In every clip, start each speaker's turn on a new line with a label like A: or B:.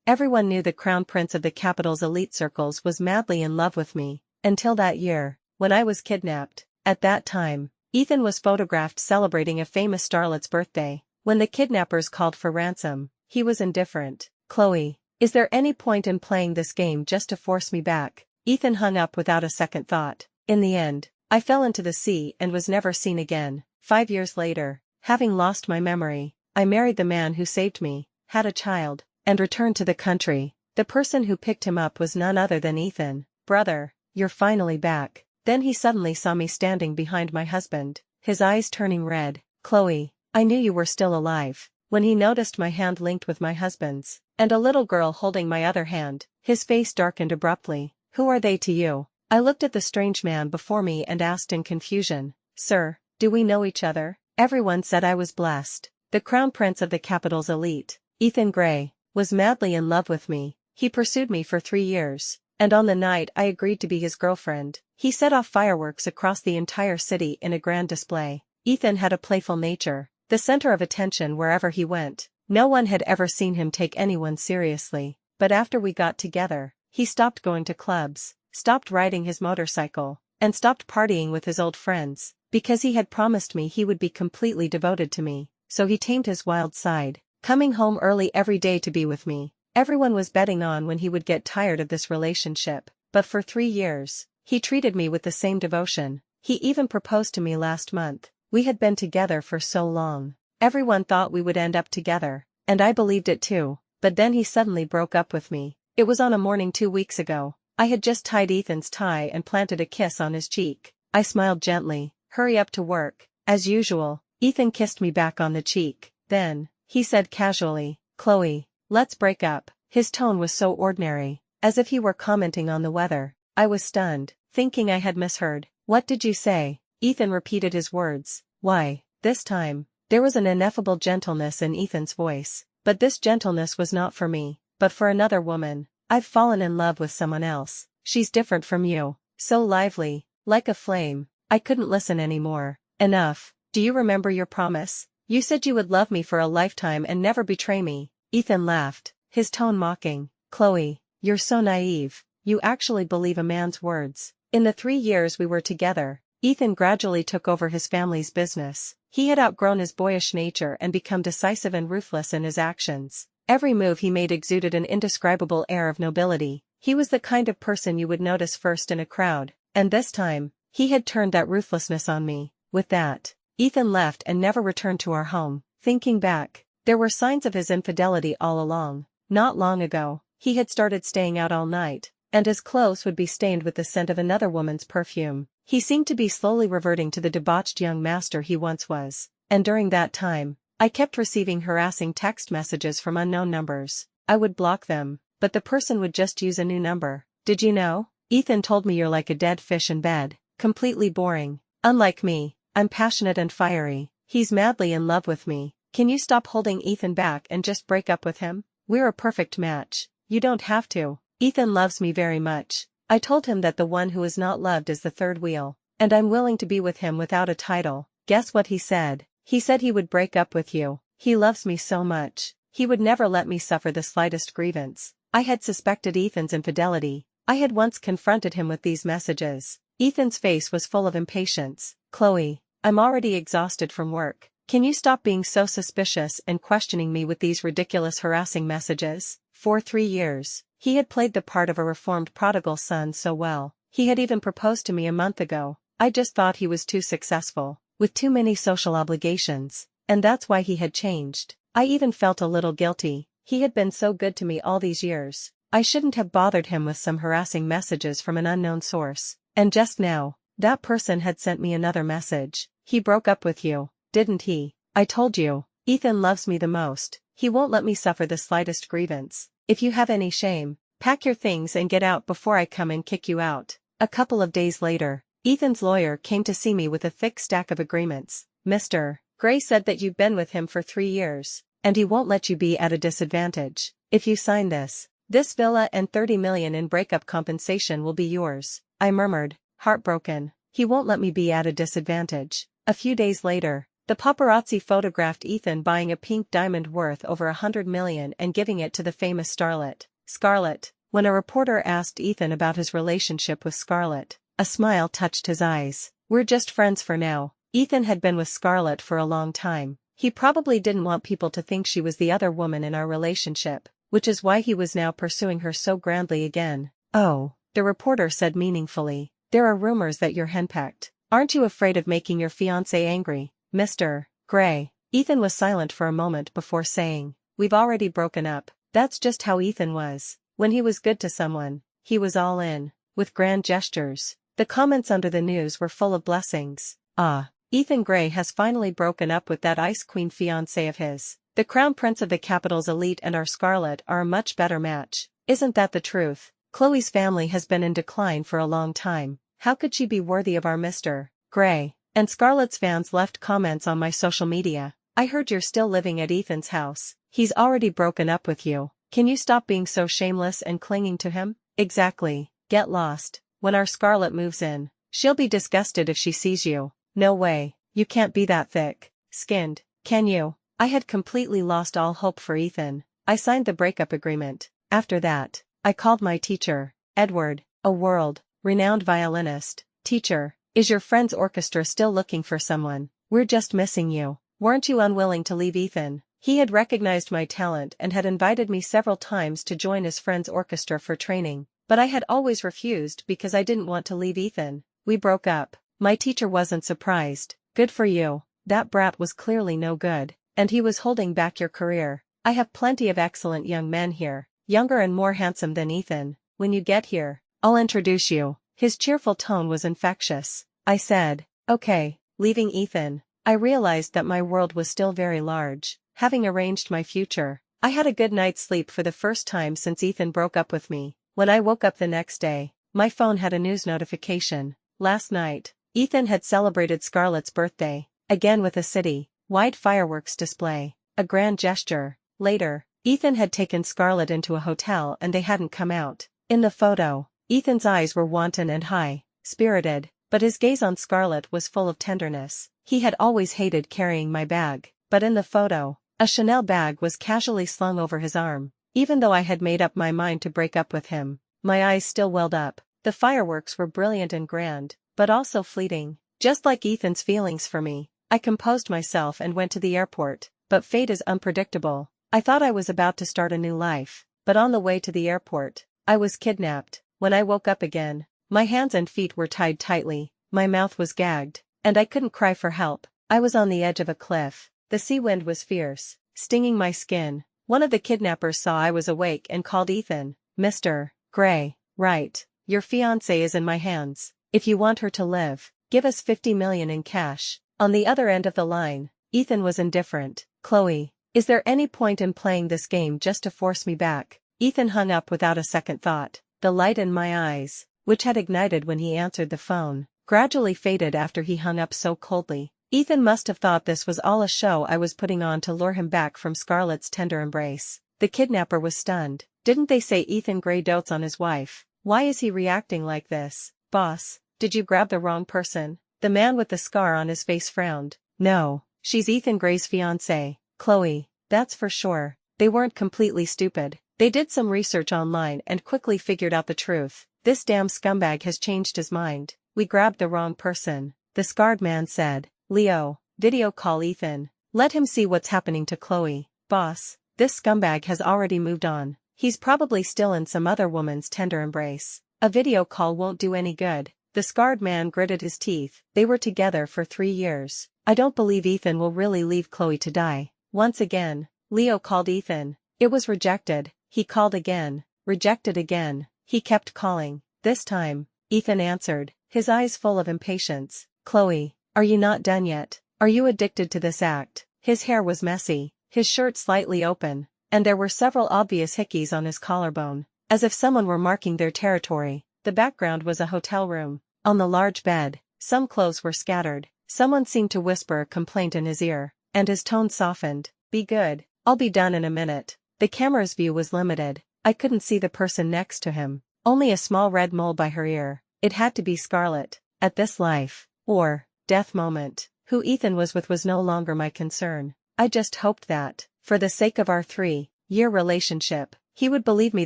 A: Everyone knew the crown prince of the capital's elite circles was madly in love with me, until that year, when I was kidnapped. At that time, Ethan was photographed celebrating a famous starlet's birthday. When the kidnappers called for ransom, he was indifferent. "Chloe, is there any point in playing this game just to force me back?" Ethan hung up without a second thought. In the end, I fell into the sea and was never seen again. 5 years later, having lost my memory, I married the man who saved me, had a child, and returned to the country. The person who picked him up was none other than Ethan. "Brother, you're finally back." Then he suddenly saw me standing behind my husband, his eyes turning red. "Chloe, I knew you were still alive." When he noticed my hand linked with my husband's, and a little girl holding my other hand, his face darkened abruptly. "Who are they to you?" I looked at the strange man before me and asked in confusion, "Sir, do we know each other?" Everyone said I was blessed. The crown prince of the capital's elite, Ethan Gray, was madly in love with me. He pursued me for 3 years, and on the night I agreed to be his girlfriend, he set off fireworks across the entire city in a grand display. Ethan had a playful nature, the center of attention wherever he went. No one had ever seen him take anyone seriously, but after we got together, he stopped going to clubs, stopped riding his motorcycle, and stopped partying with his old friends, because he had promised me he would be completely devoted to me. So he tamed his wild side, coming home early every day to be with me. Everyone was betting on when he would get tired of this relationship, but for 3 years, he treated me with the same devotion. He even proposed to me last month. We had been together for so long. Everyone thought we would end up together, and I believed it too, but then he suddenly broke up with me. It was on a morning 2 weeks ago. I had just tied Ethan's tie and planted a kiss on his cheek. I smiled gently. "Hurry up to work." As usual, Ethan kissed me back on the cheek. Then, he said casually, "Chloe, let's break up." His tone was so ordinary, as if he were commenting on the weather. I was stunned, thinking I had misheard. "What did you say?" Ethan repeated his words. "Why?" This time, there was an ineffable gentleness in Ethan's voice, but this gentleness was not for me, but for another woman. "I've fallen in love with someone else. She's different from you, so lively, like a flame." I couldn't listen anymore. "Enough. Do you remember your promise? You said you would love me for a lifetime and never betray me." Ethan laughed, his tone mocking. "Chloe, you're so naive. You actually believe a man's words." In the 3 years we were together, Ethan gradually took over his family's business. He had outgrown his boyish nature and become decisive and ruthless in his actions. Every move he made exuded an indescribable air of nobility. He was the kind of person you would notice first in a crowd, and this time, he had turned that ruthlessness on me. With that, Ethan left and never returned to our home. Thinking back, there were signs of his infidelity all along. Not long ago, he had started staying out all night, and his clothes would be stained with the scent of another woman's perfume. He seemed to be slowly reverting to the debauched young master he once was, and during that time, I kept receiving harassing text messages from unknown numbers. I would block them, but the person would just use a new number. "Did you know? Ethan told me you're like a dead fish in bed, completely boring. Unlike me, I'm passionate and fiery. He's madly in love with me. Can you stop holding Ethan back and just break up with him? We're a perfect match." "You don't have to. Ethan loves me very much." I told him that the one who is not loved is the third wheel, and I'm willing to be with him without a title. Guess what he said? He said he would break up with you. He loves me so much. He would never let me suffer the slightest grievance. I had suspected Ethan's infidelity. I had once confronted him with these messages. Ethan's face was full of impatience. "Chloe, I'm already exhausted from work. Can you stop being so suspicious and questioning me with these ridiculous harassing messages?" For 3 years, he had played the part of a reformed prodigal son so well. He had even proposed to me a month ago. I just thought he was too successful, with too many social obligations, and that's why he had changed. I even felt a little guilty. He had been so good to me all these years. I shouldn't have bothered him with some harassing messages from an unknown source. And just now, that person had sent me another message. "He broke up with you, didn't he? I told you, Ethan loves me the most. He won't let me suffer the slightest grievance. If you have any shame, pack your things and get out before I come and kick you out." A couple of days later, Ethan's lawyer came to see me with a thick stack of agreements. "Mr. Gray said that you've been with him for 3 years, and he won't let you be at a disadvantage. If you sign this villa and 30 million in breakup compensation will be yours." I murmured, heartbroken. "He won't let me be at a disadvantage." A few days later, The paparazzi photographed Ethan buying a pink diamond worth over $100 million and giving it to the famous starlet, Scarlett. When a reporter asked Ethan about his relationship with Scarlett, a smile touched his eyes. "We're just friends for now." Ethan had been with Scarlett for a long time. He probably didn't want people to think she was the other woman in our relationship, which is why he was now pursuing her so grandly again. "Oh," the reporter said meaningfully, "there are rumors that you're henpecked. Aren't you afraid of making your fiancé angry, Mr. Gray?" Ethan was silent for a moment before saying, "We've already broken up." That's just how Ethan was. When he was good to someone, he was all in, with grand gestures. The comments under the news were full of blessings. "Ah, Ethan Gray has finally broken up with that ice queen fiancé of his. The crown prince of the capital's elite and our Scarlett are a much better match. Isn't that the truth? Chloe's family has been in decline for a long time. How could she be worthy of our Mr. Gray?" And Scarlett's fans left comments on my social media. "I heard you're still living at Ethan's house. He's already broken up with you. Can you stop being so shameless and clinging to him?" "Exactly. Get lost. When our Scarlett moves in, she'll be disgusted if she sees you." "No way. You can't be that thick-skinned, can you?" I had completely lost all hope for Ethan. I signed the breakup agreement. After that, I called my teacher, Edward, a world-renowned violinist. "Teacher, is your friend's orchestra still looking for someone? We're just missing you. Weren't you unwilling to leave Ethan?" He had recognized my talent and had invited me several times to join his friend's orchestra for training, but I had always refused because I didn't want to leave Ethan. "We broke up." My teacher wasn't surprised. "Good for you. That brat was clearly no good, and he was holding back your career. I have plenty of excellent young men here, younger and more handsome than Ethan. When you get here, I'll introduce you." His cheerful tone was infectious. I said, "Okay." Leaving Ethan, I realized that my world was still very large. Having arranged my future, I had a good night's sleep for the first time since Ethan broke up with me. When I woke up the next day, my phone had a news notification. Last night, Ethan had celebrated Scarlett's birthday, again with a city-wide fireworks display. A grand gesture. Later, Ethan had taken Scarlett into a hotel and they hadn't come out. In the photo, Ethan's eyes were wanton and high-spirited, but his gaze on Scarlett was full of tenderness. He had always hated carrying my bag, but in the photo, a Chanel bag was casually slung over his arm. Even though I had made up my mind to break up with him, my eyes still welled up. The fireworks were brilliant and grand, but also fleeting. Just like Ethan's feelings for me, I composed myself and went to the airport, but fate is unpredictable. I thought I was about to start a new life, but on the way to the airport, I was kidnapped. When I woke up again, my hands and feet were tied tightly, my mouth was gagged, and I couldn't cry for help. I was on the edge of a cliff. The sea wind was fierce, stinging my skin. One of the kidnappers saw I was awake and called Ethan. "Mr. Gray, right, your fiancée is in my hands. If you want her to live, give us $50 million in cash." On the other end of the line, Ethan was indifferent. "Chloe, is there any point in playing this game just to force me back?" Ethan hung up without a second thought. The light in my eyes, which had ignited when he answered the phone, gradually faded after he hung up so coldly. Ethan must have thought this was all a show I was putting on to lure him back from Scarlett's tender embrace. The kidnapper was stunned. "Didn't they say Ethan Gray dotes on his wife? Why is he reacting like this?" "Boss, did you grab the wrong person?" The man with the scar on his face frowned. "No, she's Ethan Gray's fiancée, Chloe, that's for sure." They weren't completely stupid. They did some research online and quickly figured out the truth. "This damn scumbag has changed his mind. We grabbed the wrong person," the scarred man said. "Leo, video call Ethan. Let him see what's happening to Chloe." "Boss, this scumbag has already moved on. He's probably still in some other woman's tender embrace. A video call won't do any good." The scarred man gritted his teeth. They were together for 3 years. "I don't believe Ethan will really leave Chloe to die." Once again, Leo called Ethan. It was rejected. He called again. Rejected again. He kept calling. This time, Ethan answered, his eyes full of impatience. "Chloe, are you not done yet? Are you addicted to this act?" His hair was messy, his shirt slightly open, and there were several obvious hickeys on his collarbone, as if someone were marking their territory. The background was a hotel room. On the large bed, some clothes were scattered. Someone seemed to whisper a complaint in his ear, and his tone softened. "Be good, I'll be done in a minute." The camera's view was limited. I couldn't see the person next to him, only a small red mole by her ear. It had to be Scarlett. At this life or death moment, Who Ethan was with was no longer my concern. I just hoped that, for the sake of our 3-year relationship, he would believe me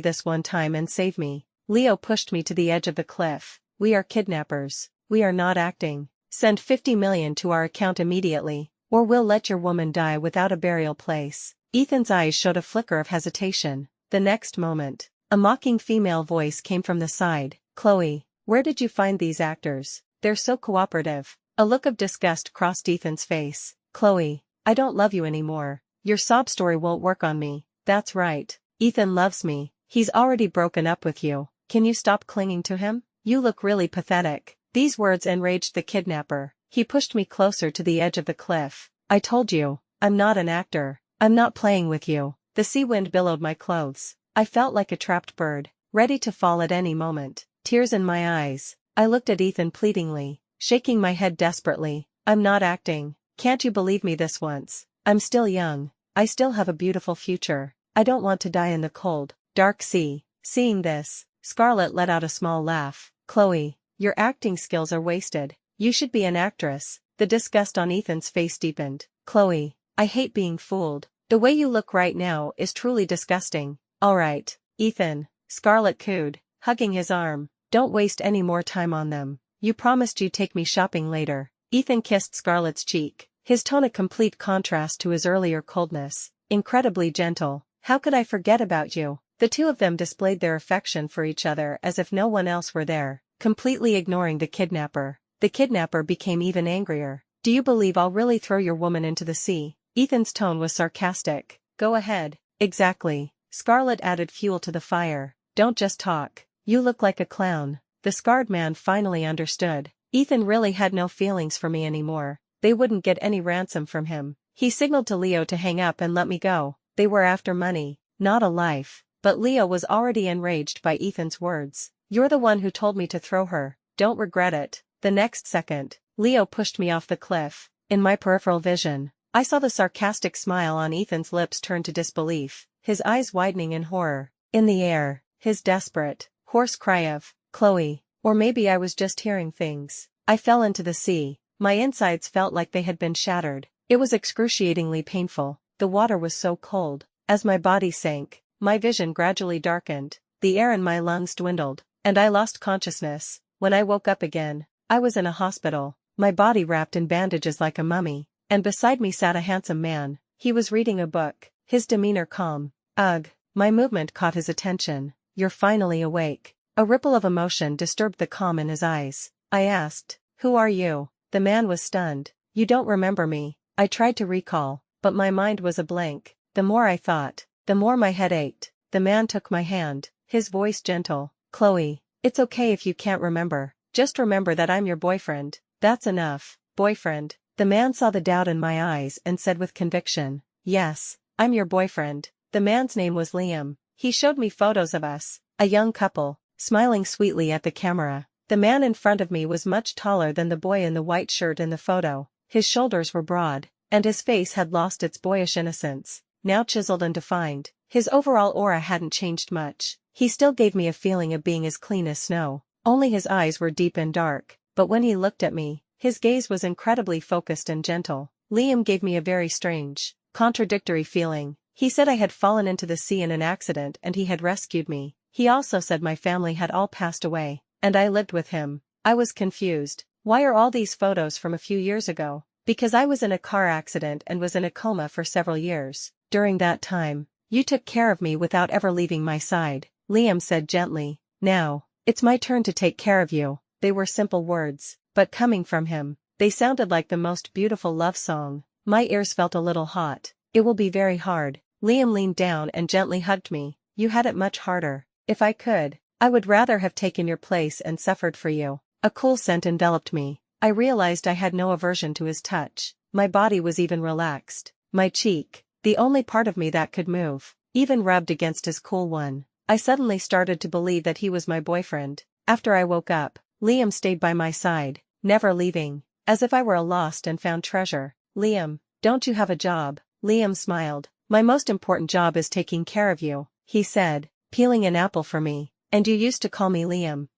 A: this one time and save me. Leo pushed me to the edge of the cliff. We are kidnappers. We are not acting. Send 50 million to our account immediately, or we'll let your woman die without a burial place. Ethan's eyes showed a flicker of hesitation. The next moment, a mocking female voice came from the side. Chloe, where did you find these actors? They're so cooperative. A look of disgust crossed Ethan's face. Chloe, I don't love you anymore. Your sob story won't work on me. That's right. Ethan loves me. He's already broken up with you. Can you stop clinging to him? You look really pathetic. These words enraged the kidnapper. He pushed me closer to the edge of the cliff. I told you, I'm not an actor. I'm not playing with you. The sea wind billowed my clothes. I felt like a trapped bird, ready to fall at any moment. Tears in my eyes. I looked at Ethan pleadingly, shaking my head desperately. I'm not acting. Can't you believe me this once? I'm still young. I still have a beautiful future. I don't want to die in the cold, dark sea. Seeing this, Scarlett let out a small laugh. Chloe, your acting skills are wasted. You should be an actress. The disgust on Ethan's face deepened. Chloe, I hate being fooled. The way you look right now is truly disgusting. Alright, Ethan, Scarlett cooed, hugging his arm. Don't waste any more time on them. You promised you'd take me shopping later. Ethan kissed Scarlett's cheek, his tone a complete contrast to his earlier coldness. Incredibly gentle. How could I forget about you? The two of them displayed their affection for each other as if no one else were there, completely ignoring the kidnapper. The kidnapper became even angrier. Do you believe I'll really throw your woman into the sea? Ethan's tone was sarcastic. Go ahead. Exactly. Scarlett added fuel to the fire. Don't just talk. You look like a clown. The scarred man finally understood. Ethan really had no feelings for me anymore. They wouldn't get any ransom from him. He signaled to Leo to hang up and let me go. They were after money, not a life. But Leo was already enraged by Ethan's words. You're the one who told me to throw her. Don't regret it. The next second, Leo pushed me off the cliff. In my peripheral vision, I saw the sarcastic smile on Ethan's lips turn to disbelief, his eyes widening in horror. In the air, his desperate, hoarse cry of, Chloe, or maybe I was just hearing things. I fell into the sea. My insides felt like they had been shattered. It was excruciatingly painful. The water was so cold. As my body sank, my vision gradually darkened, the air in my lungs dwindled, and I lost consciousness. When I woke up again, I was in a hospital, my body wrapped in bandages like a mummy, and beside me sat a handsome man. He was reading a book, his demeanor calm. Ugh, my movement caught his attention. You're finally awake. A ripple of emotion disturbed the calm in his eyes. I asked, who are you? The man was stunned. You don't remember me. I tried to recall, but my mind was a blank. The more I thought, the more my head ached. The man took my hand, his voice gentle. Chloe, it's okay if you can't remember. Just remember that I'm your boyfriend. That's enough. Boyfriend. The man saw the doubt in my eyes and said with conviction, yes, I'm your boyfriend. The man's name was Liam. He showed me photos of us, a young couple, smiling sweetly at the camera. The man in front of me was much taller than the boy in the white shirt in the photo. His shoulders were broad, and his face had lost its boyish innocence, now chiseled and defined. His overall aura hadn't changed much. He still gave me a feeling of being as clean as snow. Only his eyes were deep and dark, but when he looked at me, his gaze was incredibly focused and gentle. Liam gave me a very strange, contradictory feeling. He said I had fallen into the sea in an accident and he had rescued me. He also said my family had all passed away, and I lived with him. I was confused. Why are all these photos from a few years ago? Because I was in a car accident and was in a coma for several years. During that time, you took care of me without ever leaving my side, Liam said gently. Now, it's my turn to take care of you. They were simple words, but coming from him, they sounded like the most beautiful love song. My ears felt a little hot. It will be very hard. Liam leaned down and gently hugged me. You had it much harder. If I could, I would rather have taken your place and suffered for you. A cool scent enveloped me. I realized I had no aversion to his touch. My body was even relaxed. My cheek, the only part of me that could move, even rubbed against his cool one. I suddenly started to believe that he was my boyfriend. After I woke up, Liam stayed by my side, never leaving, as if I were a lost and found treasure. Liam, don't you have a job? Liam smiled. My most important job is taking care of you, he said, peeling an apple for me. And you used to call me Liam.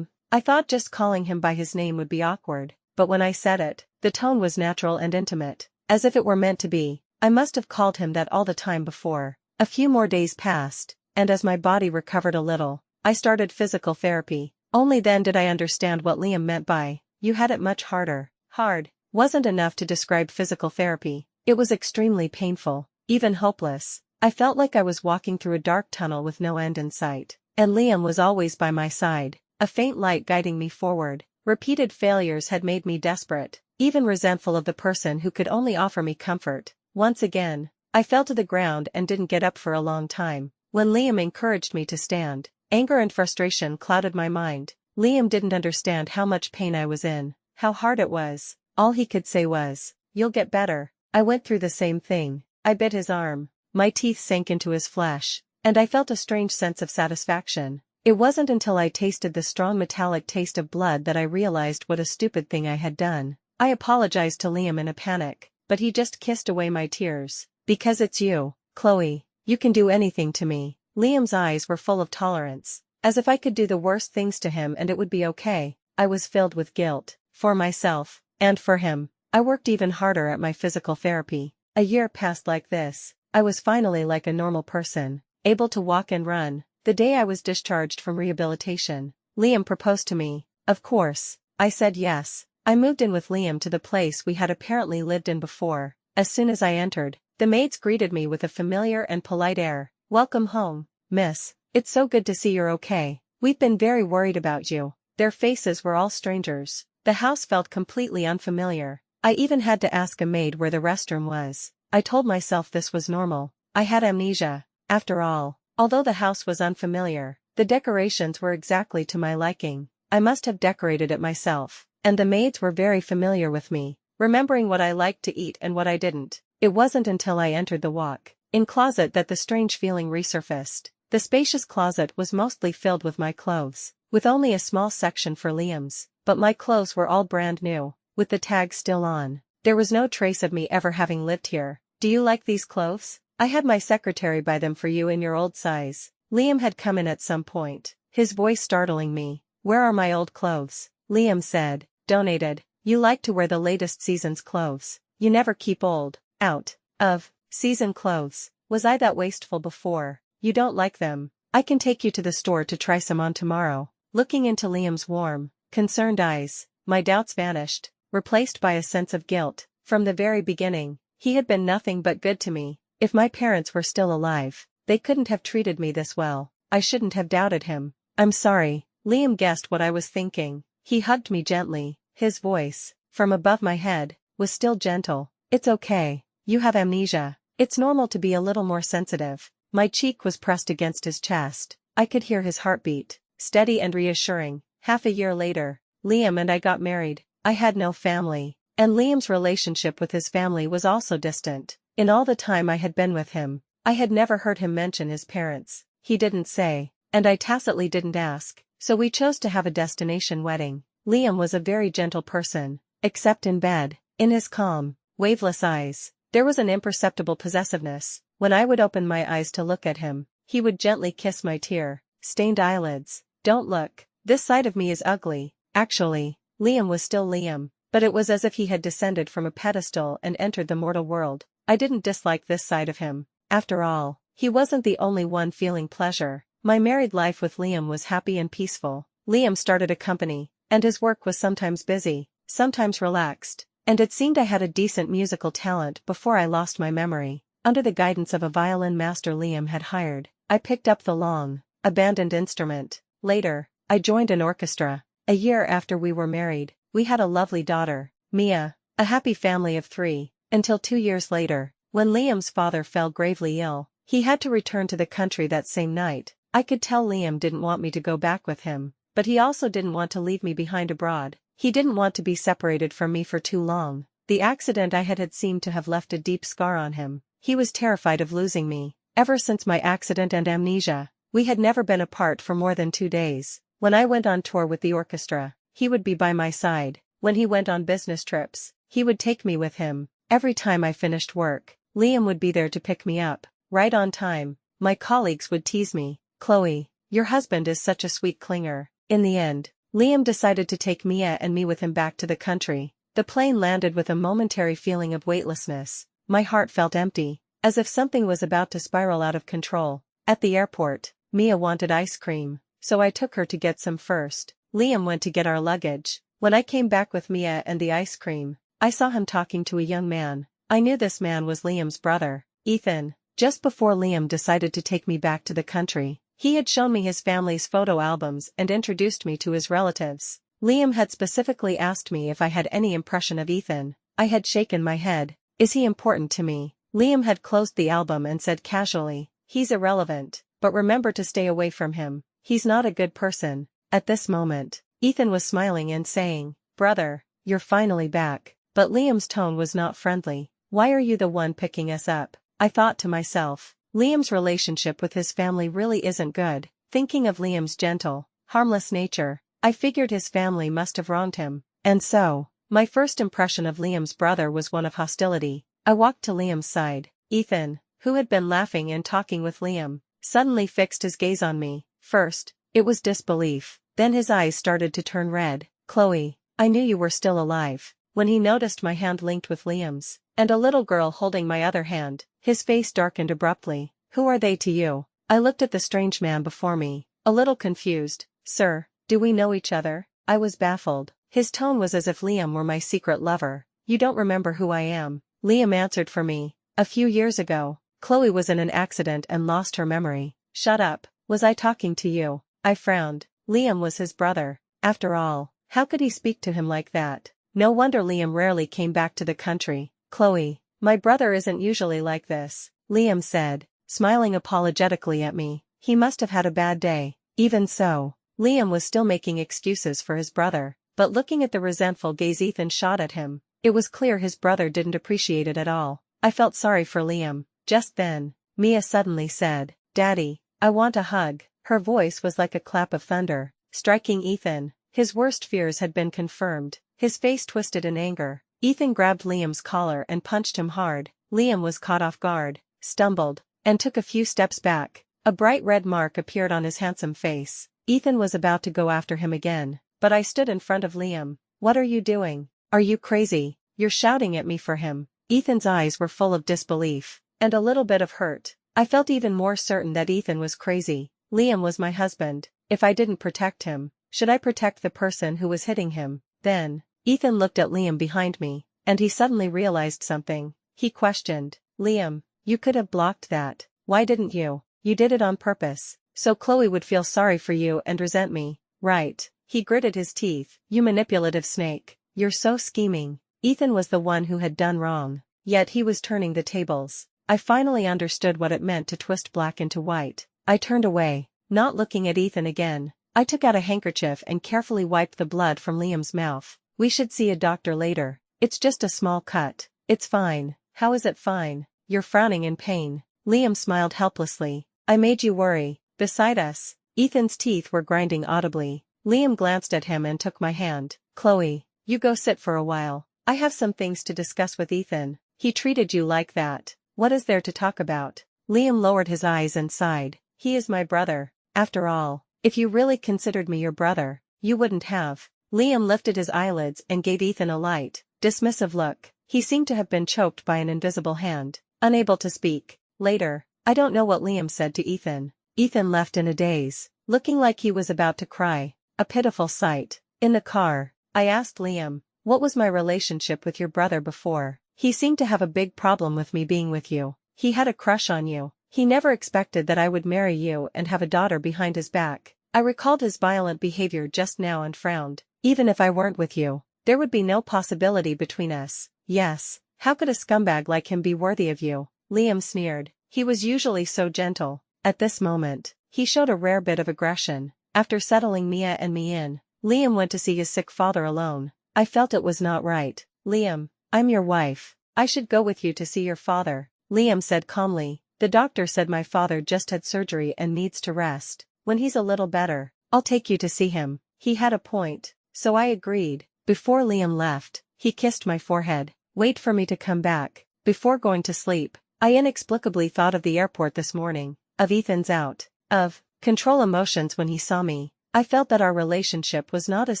A: I thought just calling him by his name would be awkward, but when I said it, The tone was natural and intimate, as if it were meant to be. I must have called him that all the time before. A few more days passed, and as my body recovered a little, I started physical therapy. Only then did I understand what Liam meant by, "You had it much harder." Hard wasn't enough to describe physical therapy. It was extremely painful, even hopeless. I felt like I was walking through a dark tunnel with no end in sight. And Liam was always by my side, a faint light guiding me forward. Repeated failures had made me desperate, even resentful of the person who could only offer me comfort. Once again, I fell to the ground and didn't get up for a long time. When Liam encouraged me to stand, anger and frustration clouded my mind. Liam didn't understand how much pain I was in, how hard it was. All he could say was, "You'll get better." I went through the same thing. I bit his arm. My teeth sank into his flesh, and I felt a strange sense of satisfaction. It wasn't until I tasted the strong metallic taste of blood that I realized what a stupid thing I had done. I apologized to Liam in a panic, but he just kissed away my tears. "Because it's you, Chloe. You can do anything to me." Liam's eyes were full of tolerance, as if I could do the worst things to him and it would be okay. I was filled with guilt, for myself, and for him. I worked even harder at my physical therapy. A year passed like this. I was finally like a normal person, able to walk and run. The day I was discharged from rehabilitation, Liam proposed to me. Of course, I said yes. I moved in with Liam to the place we had apparently lived in before. As soon as I entered, the maids greeted me with a familiar and polite air. "Welcome home, miss. It's so good to see you're okay. We've been very worried about you." Their faces were all strangers. The house felt completely unfamiliar. I even had to ask a maid where the restroom was. I told myself this was normal. I had amnesia. After all, although the house was unfamiliar, the decorations were exactly to my liking. I must have decorated it myself. And the maids were very familiar with me, remembering what I liked to eat and what I didn't. It wasn't until I entered the walk-in closet that the strange feeling resurfaced. The spacious closet was mostly filled with my clothes, with only a small section for Liam's, but my clothes were all brand new, with the tags still on. There was no trace of me ever having lived here. "Do you like these clothes? I had my secretary buy them for you in your old size." Liam had come in at some point, his voice startling me. "Where are my old clothes?" Liam said. "Donated. You like to wear the latest season's clothes. You never keep old, out of season clothes." Was I that wasteful before? "You don't like them? I can take you to the store to try some on tomorrow." Looking into Liam's warm, concerned eyes, my doubts vanished, replaced by a sense of guilt. From the very beginning, he had been nothing but good to me. If my parents were still alive, they couldn't have treated me this well. I shouldn't have doubted him. "I'm sorry." Liam guessed what I was thinking. He hugged me gently. His voice, from above my head, was still gentle. "It's okay. You have amnesia. It's normal to be a little more sensitive." My cheek was pressed against his chest. I could hear his heartbeat, steady and reassuring. Half a year later, Liam and I got married. I had no family, and Liam's relationship with his family was also distant. In all the time I had been with him, I had never heard him mention his parents. He didn't say, and I tacitly didn't ask, so we chose to have a destination wedding. Liam was a very gentle person, except in bed. In his calm, waveless eyes, there was an imperceptible possessiveness. When I would open my eyes to look at him, he would gently kiss my tear-stained eyelids. "Don't look. This side of me is ugly." Actually, Liam was still Liam, but it was as if he had descended from a pedestal and entered the mortal world. I didn't dislike this side of him. After all, he wasn't the only one feeling pleasure. My married life with Liam was happy and peaceful. Liam started a company, and his work was sometimes busy, sometimes relaxed, and it seemed I had a decent musical talent before I lost my memory. Under the guidance of a violin master Liam had hired, I picked up the long-abandoned instrument. Later, I joined an orchestra. A year after we were married, we had a lovely daughter, Mia, a happy family of 3, until 2 years later, when Liam's father fell gravely ill. He had to return to the country that same night. I could tell Liam didn't want me to go back with him, but he also didn't want to leave me behind abroad. He didn't want to be separated from me for too long. The accident I had seemed to have left a deep scar on him. He was terrified of losing me. Ever since my accident and amnesia, we had never been apart for more than 2 days. When I went on tour with the orchestra, he would be by my side. When he went on business trips, he would take me with him. Every time I finished work, Liam would be there to pick me up, right on time. My colleagues would tease me. "Chloe, your husband is such a sweet clinger." In the end, Liam decided to take Mia and me with him back to the country. The The plane landed with a momentary feeling of weightlessness. My heart felt empty, as if something was about to spiral out of control. At the airport, Mia wanted ice cream, so I took her to get some first. Liam went to get our luggage. When I came back with Mia and the ice cream, I saw him talking to a young man. I knew this man was Liam's brother, Ethan. Just before Liam decided to take me back to the country, he had shown me his family's photo albums and introduced me to his relatives. Liam had specifically asked me if I had any impression of Ethan. I had shaken my head. Is he important to me? Liam had closed the album and said casually, he's irrelevant, but remember to stay away from him. He's not a good person. At this moment, Ethan was smiling and saying, brother, you're finally back. But Liam's tone was not friendly. Why are you the one picking us up? I thought to myself. Liam's relationship with his family really isn't good. Thinking of Liam's gentle, harmless nature, I figured his family must have wronged him. And so, my first impression of Liam's brother was one of hostility. I walked to Liam's side. Ethan, who had been laughing and talking with Liam, suddenly fixed his gaze on me. First, it was disbelief. Then his eyes started to turn red. Chloe, I knew you were still alive. When he noticed my hand linked with Liam's, and a little girl holding my other hand, his face darkened abruptly. Who are they to you? I looked at the strange man before me, a little confused. Sir, do we know each other? I was baffled. His tone was as if Liam were my secret lover. You don't remember who I am. Liam answered for me. A few years ago, Chloe was in an accident and lost her memory. Shut up. Was I talking to you? I frowned. Liam was his brother. After all, how could he speak to him like that? No wonder Liam rarely came back to the country. Chloe, my brother isn't usually like this, Liam said, smiling apologetically at me. He must have had a bad day. Even so, Liam was still making excuses for his brother, but looking at the resentful gaze Ethan shot at him, it was clear his brother didn't appreciate it at all. I felt sorry for Liam. Just then, Mia suddenly said, Daddy, I want a hug. Her voice was like a clap of thunder, striking Ethan. His worst fears had been confirmed. His face twisted in anger. Ethan grabbed Liam's collar and punched him hard. Liam was caught off guard, stumbled, and took a few steps back. A bright red mark appeared on his handsome face. Ethan was about to go after him again, but I stood in front of Liam. What are you doing? Are you crazy? You're shouting at me for him. Ethan's eyes were full of disbelief, and a little bit of hurt. I felt even more certain that Ethan was crazy. Liam was my husband. If I didn't protect him, should I protect the person who was hitting him? Then, Ethan looked at Liam behind me, and he suddenly realized something. He questioned, Liam, you could have blocked that. Why didn't you? You did it on purpose, so Chloe would feel sorry for you and resent me, right? He gritted his teeth. You manipulative snake. You're so scheming. Ethan was the one who had done wrong, yet he was turning the tables. I finally understood what it meant to twist black into white. I turned away, not looking at Ethan again. I took out a handkerchief and carefully wiped the blood from Liam's mouth. We should see a doctor later. It's just a small cut. It's fine. How is it fine? You're frowning in pain. Liam smiled helplessly. I made you worry. Beside us, Ethan's teeth were grinding audibly. Liam glanced at him and took my hand. Chloe, you go sit for a while. I have some things to discuss with Ethan. He treated you like that. What is there to talk about? Liam lowered his eyes and sighed. He is my brother. After all, if you really considered me your brother, you wouldn't have. Liam lifted his eyelids and gave Ethan a light, dismissive look. He seemed to have been choked by an invisible hand, unable to speak. Later, I don't know what Liam said to Ethan. Ethan left in a daze, looking like he was about to cry. A pitiful sight. In the car, I asked Liam, what was my relationship with your brother before? He seemed to have a big problem with me being with you. He had a crush on you. He never expected that I would marry you and have a daughter behind his back. I recalled his violent behavior just now and frowned. Even if I weren't with you, there would be no possibility between us. Yes, how could a scumbag like him be worthy of you? Liam sneered. He was usually so gentle. At this moment, he showed a rare bit of aggression. After settling Mia and me in, Liam went to see his sick father alone. I felt it was not right. Liam, I'm your wife. I should go with you to see your father, Liam said calmly. The doctor said my father just had surgery and needs to rest. When he's a little better, I'll take you to see him. He had a point. So I agreed. Before Liam left, he kissed my forehead. Wait for me to come back. Before going to sleep, I inexplicably thought of the airport this morning, of Ethan's out of control emotions when he saw me. I felt that our relationship was not as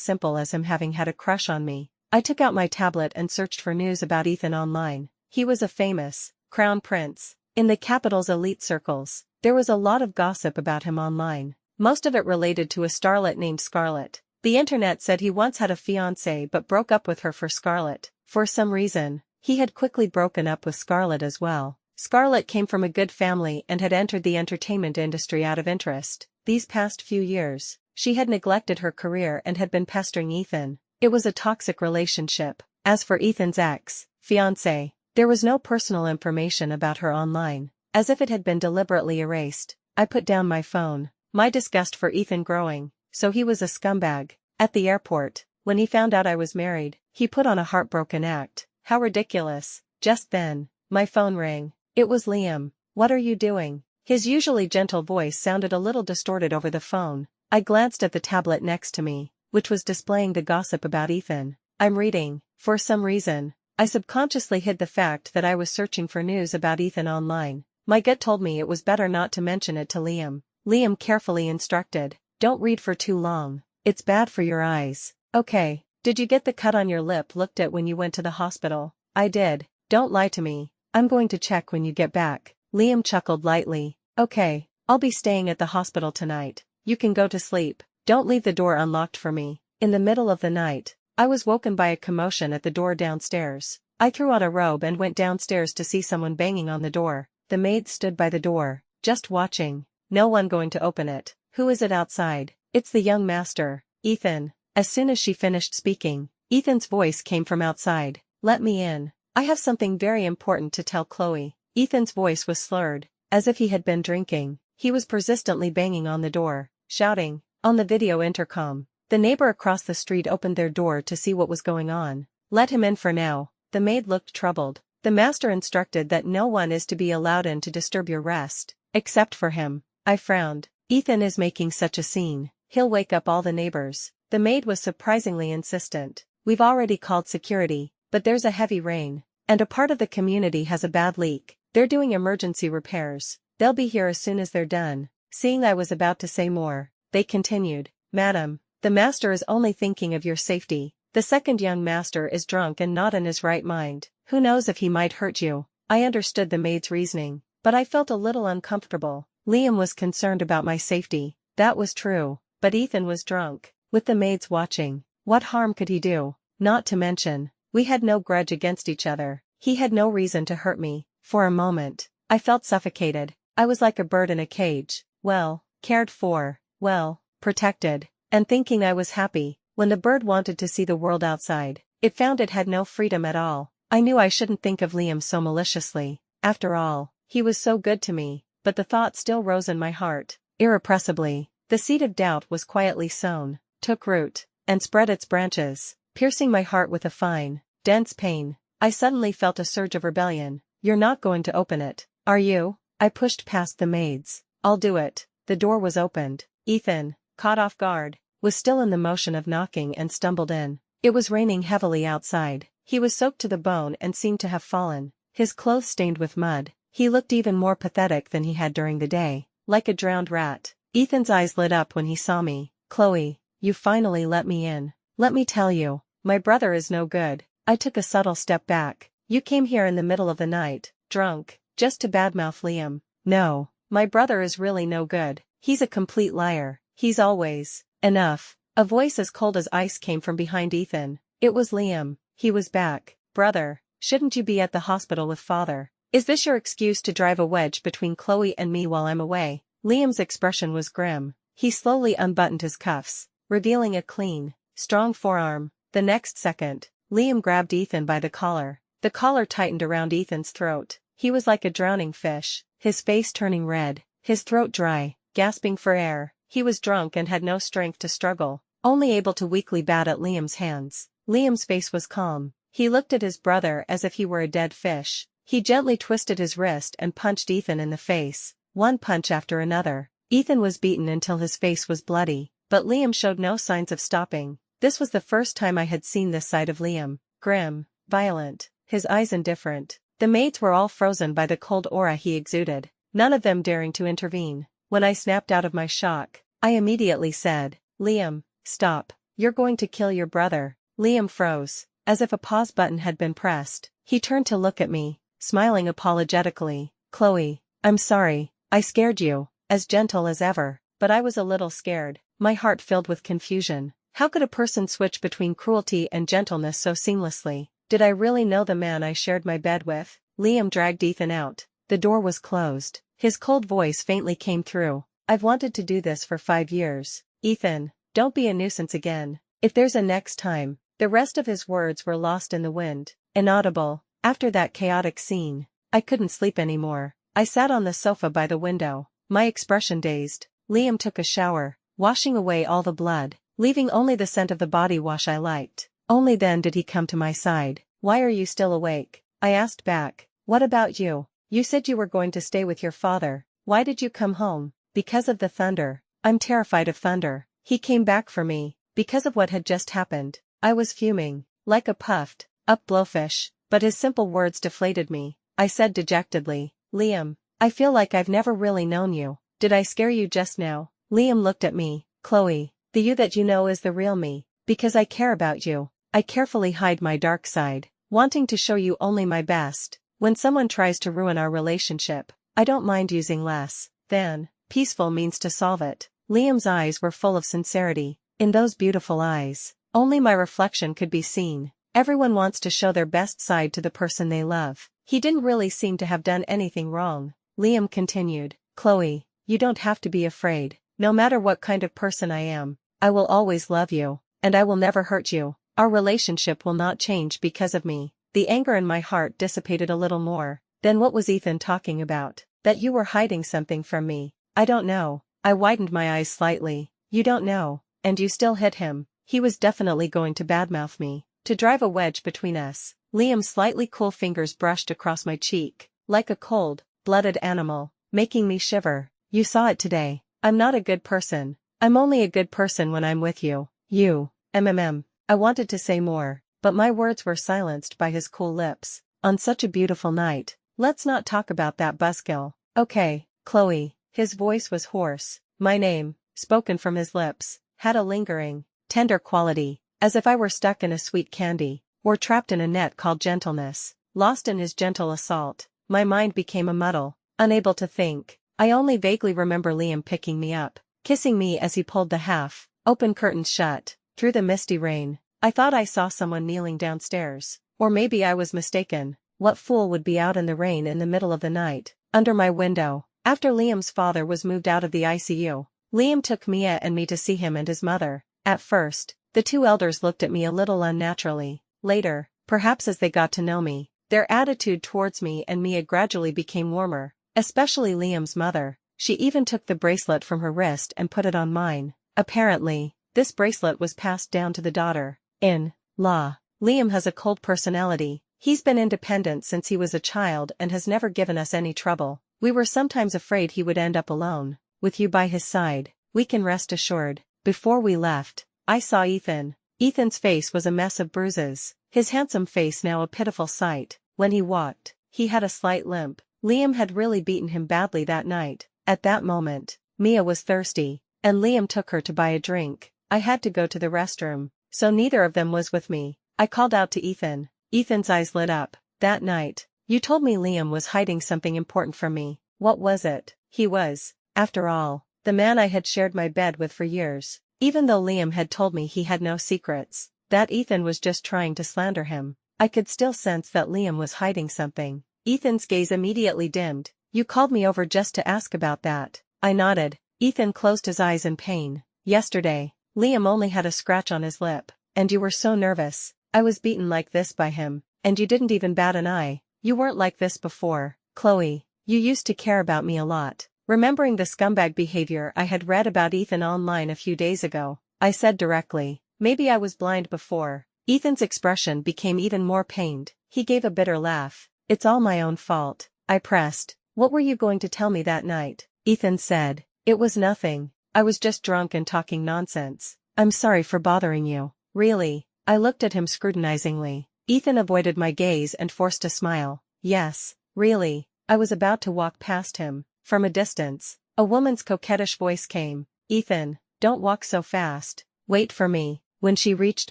A: simple as him having had a crush on me. I took out my tablet and searched for news about Ethan online. He was a famous crown prince in the capital's elite circles. There was a lot of gossip about him online. Most of it related to a starlet named Scarlett. The internet said he once had a fiancée but broke up with her for Scarlett. For some reason, he had quickly broken up with Scarlett as well. Scarlett came from a good family and had entered the entertainment industry out of interest. These past few years, she had neglected her career and had been pestering Ethan. It was a toxic relationship. As for Ethan's ex-fiancée, there was no personal information about her online, as if it had been deliberately erased. I put down my phone, my disgust for Ethan growing. So he was a scumbag. At the airport, when he found out I was married, he put on a heartbroken act. How ridiculous. Just then, my phone rang. It was Liam. "What are you doing?" His usually gentle voice sounded a little distorted over the phone. I glanced at the tablet next to me, which was displaying the gossip about Ethan. "I'm reading." For some reason, I subconsciously hid the fact that I was searching for news about Ethan online. My gut told me it was better not to mention it to Liam. Liam carefully instructed, "Don't read for too long. It's bad for your eyes." "Okay. Did you get the cut on your lip looked at when you went to the hospital?" "I did. Don't lie to me. I'm going to check when you get back." Liam chuckled lightly. "Okay, I'll be staying at the hospital tonight. You can go to sleep. Don't leave the door unlocked for me." In the middle of the night, I was woken by a commotion at the door downstairs. I threw on a robe and went downstairs to see someone banging on the door. The maid stood by the door, just watching. No one going to open it. "Who is it outside?" "It's the young master, Ethan." As soon as she finished speaking, Ethan's voice came from outside. "Let me in. I have something very important to tell Chloe." Ethan's voice was slurred, as if he had been drinking. He was persistently banging on the door, shouting, on the video intercom. The neighbor across the street opened their door to see what was going on. "Let him in for now." The maid looked troubled. "The master instructed that no one is to be allowed in to disturb your rest, except for him." I frowned. "Ethan is making such a scene. He'll wake up all the neighbors." The maid was surprisingly insistent. "We've already called security, but there's a heavy rain, and a part of the community has a bad leak. They're doing emergency repairs. They'll be here as soon as they're done." Seeing I was about to say more, they continued, "Madam, the master is only thinking of your safety. The second young master is drunk and not in his right mind. Who knows if he might hurt you." I understood the maid's reasoning, but I felt a little uncomfortable. Liam was concerned about my safety. That was true, but Ethan was drunk. With the maids watching, what harm could he do? Not to mention, we had no grudge against each other. He had no reason to hurt me. For a moment, I felt suffocated. I was like a bird in a cage. Well, cared for, well, protected, and thinking I was happy. When the bird wanted to see the world outside, it found it had no freedom at all. I knew I shouldn't think of Liam so maliciously. After all, he was so good to me, but the thought still rose in my heart, irrepressibly. The seed of doubt was quietly sown, took root, and spread its branches, piercing my heart with a fine, dense pain. I suddenly felt a surge of rebellion. "You're not going to open it, are you?" I pushed past the maids. "I'll do it." The door was opened. Ethan, caught off guard, was still in the motion of knocking and stumbled in. It was raining heavily outside. He was soaked to the bone and seemed to have fallen, his clothes stained with mud. He looked even more pathetic than he had during the day, like a drowned rat. Ethan's eyes lit up when he saw me. "Chloe, you finally let me in. Let me tell you, my brother is no good." I took a subtle step back. "You came here in the middle of the night, drunk, just to badmouth Liam." "No, my brother is really no good. He's a complete liar. He's always..." "Enough." A voice as cold as ice came from behind Ethan. It was Liam. He was back. "Brother, shouldn't you be at the hospital with father? Is this your excuse to drive a wedge between Chloe and me while I'm away?" Liam's expression was grim. He slowly unbuttoned his cuffs, revealing a clean, strong forearm. The next second, Liam grabbed Ethan by the collar. The collar tightened around Ethan's throat. He was like a drowning fish, his face turning red, his throat dry, gasping for air. He was drunk and had no strength to struggle, only able to weakly bat at Liam's hands. Liam's face was calm. He looked at his brother as if he were a dead fish. He gently twisted his wrist and punched Ethan in the face, one punch after another. Ethan was beaten until his face was bloody, but Liam showed no signs of stopping. This was the first time I had seen this side of Liam. Grim, violent, his eyes indifferent. The maids were all frozen by the cold aura he exuded, none of them daring to intervene. When I snapped out of my shock, I immediately said, "Liam, stop. You're going to kill your brother." Liam froze. As if a pause button had been pressed, he turned to look at me, smiling apologetically. Chloe, I'm sorry, I scared you, as gentle as ever, but I was a little scared, my heart filled with confusion. How could a person switch between cruelty and gentleness so seamlessly? Did I really know the man I shared my bed with? Liam dragged Ethan out. The door was closed. His cold voice faintly came through. I've wanted to do this for 5 years. Ethan, don't be a nuisance again. If there's a next time. The rest of his words were lost in the wind, inaudible. After that chaotic scene, I couldn't sleep anymore. I sat on the sofa by the window, my expression dazed. Liam took a shower, washing away all the blood, leaving only the scent of the body wash I liked. Only then did he come to my side. Why are you still awake? I asked back. What about you? You said you were going to stay with your father. Why did you come home? Because of the thunder. I'm terrified of thunder. He came back for me, because of what had just happened. I was fuming, like a puffed up blowfish, but his simple words deflated me. I said dejectedly, Liam, I feel like I've never really known you. Did I scare you just now? Liam looked at me. Chloe, the you that you know is the real me, because I care about you. I carefully hide my dark side, wanting to show you only my best. When someone tries to ruin our relationship, I don't mind using less than peaceful means to solve it. Liam's eyes were full of sincerity. In those beautiful eyes, only my reflection could be seen. Everyone wants to show their best side to the person they love. He didn't really seem to have done anything wrong. Liam continued, Chloe, you don't have to be afraid. No matter what kind of person I am, I will always love you, and I will never hurt you. Our relationship will not change because of me. The anger in my heart dissipated a little more. Then what was Ethan talking about? That you were hiding something from me. I don't know. I widened my eyes slightly. You don't know. And you still hit him. He was definitely going to badmouth me, to drive a wedge between us. Liam's slightly cool fingers brushed across my cheek, like a cold-blooded animal, making me shiver. You saw it today. I'm not a good person. I'm only a good person when I'm with you. You. I wanted to say more, but my words were silenced by his cool lips. On such a beautiful night, let's not talk about that buzzkill. Okay, Chloe. His voice was hoarse. My name, spoken from his lips, had a lingering, tender quality, as if I were stuck in a sweet candy, or trapped in a net called gentleness. Lost in his gentle assault, my mind became a muddle, unable to think. I only vaguely remember Liam picking me up, kissing me as he pulled the half-open curtains shut. Through the misty rain, I thought I saw someone kneeling downstairs, or maybe I was mistaken. What fool would be out in the rain in the middle of the night, under my window? After Liam's father was moved out of the ICU, Liam took Mia and me to see him and his mother. At first, the two elders looked at me a little unnaturally. Later, perhaps as they got to know me, their attitude towards me and Mia gradually became warmer, especially Liam's mother. She even took the bracelet from her wrist and put it on mine. Apparently, this bracelet was passed down to the daughter-in-law. Liam has a cold personality. He's been independent since he was a child and has never given us any trouble. We were sometimes afraid he would end up alone, with you by his side. We can rest assured. Before we left, I saw Ethan. Ethan's face was a mess of bruises, his handsome face now a pitiful sight. When he walked, he had a slight limp. Liam had really beaten him badly that night. At that moment, Mia was thirsty, and Liam took her to buy a drink. I had to go to the restroom, so neither of them was with me. I called out to Ethan. Ethan's eyes lit up. That night, you told me Liam was hiding something important from me. What was it? He was, after all, the man I had shared my bed with for years. Even though Liam had told me he had no secrets, that Ethan was just trying to slander him, I could still sense that Liam was hiding something. Ethan's gaze immediately dimmed. You called me over just to ask about that. I nodded. Ethan closed his eyes in pain. Yesterday, Liam only had a scratch on his lip, and you were so nervous. I was beaten like this by him, and you didn't even bat an eye. You weren't like this before. Chloe, you used to care about me a lot. Remembering the scumbag behavior I had read about Ethan online a few days ago, I said directly, maybe I was blind before. Ethan's expression became even more pained. He gave a bitter laugh. It's all my own fault. I pressed. What were you going to tell me that night? Ethan said. It was nothing. I was just drunk and talking nonsense. I'm sorry for bothering you. Really? I looked at him scrutinizingly. Ethan avoided my gaze and forced a smile. Yes, really. I was about to walk past him. From a distance, a woman's coquettish voice came. Ethan, don't walk so fast. Wait for me. When she reached